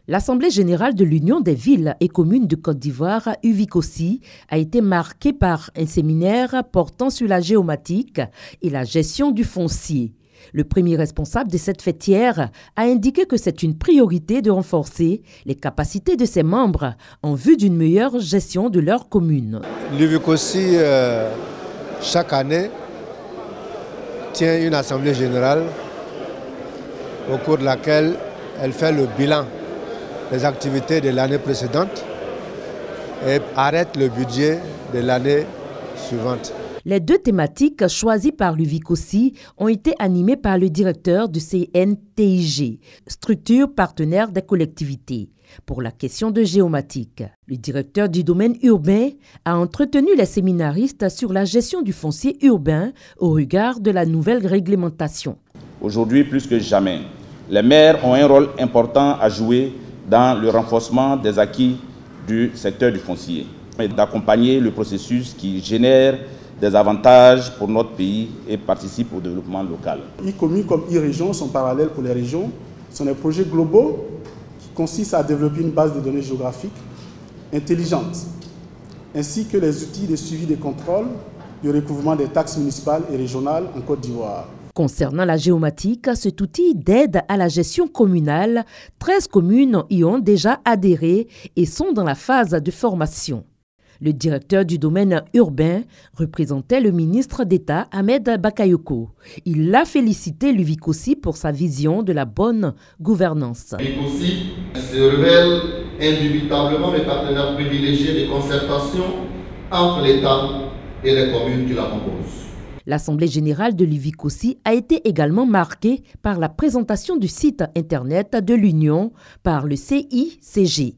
L'Assemblée générale de l'Union des villes et communes de Côte d'Ivoire, UVICOSI, a été marquée par un séminaire portant sur la géomatique et la gestion du foncier. Le premier responsable de cette fêtière a indiqué que c'est une priorité de renforcer les capacités de ses membres en vue d'une meilleure gestion de leur commune. L'UVICOSI, chaque année, tient une assemblée générale au cours de laquelle elle fait le bilan des activités de l'année précédente et arrête le budget de l'année suivante. Les deux thématiques choisies par l'UVICOSI ont été animées par le directeur du CNTIG, structure partenaire des collectivités, pour la question de géomatique. Le directeur du domaine urbain a entretenu les séminaristes sur la gestion du foncier urbain au regard de la nouvelle réglementation. Aujourd'hui, plus que jamais, les maires ont un rôle important à jouer dans le renforcement des acquis du secteur du foncier et d'accompagner le processus qui génère des avantages pour notre pays et participe au développement local. E-commune comme e-région sont parallèles pour les régions. Ce sont des projets globaux qui consistent à développer une base de données géographiques intelligente, ainsi que les outils de suivi des contrôles du recouvrement des taxes municipales et régionales en Côte d'Ivoire. Concernant la géomatique, cet outil d'aide à la gestion communale, 13 communes y ont déjà adhéré et sont dans la phase de formation. Le directeur du domaine urbain représentait le ministre d'État Ahmed Bakayoko. Il a félicité l'UVICOSI pour sa vision de la bonne gouvernance. L'UVICOSI se révèle indubitablement le partenaire privilégié de concertation entre l'État et les communes qui la composent. L'Assemblée générale de l'UVICOSI a été également marquée par la présentation du site internet de l'Union par le CICG.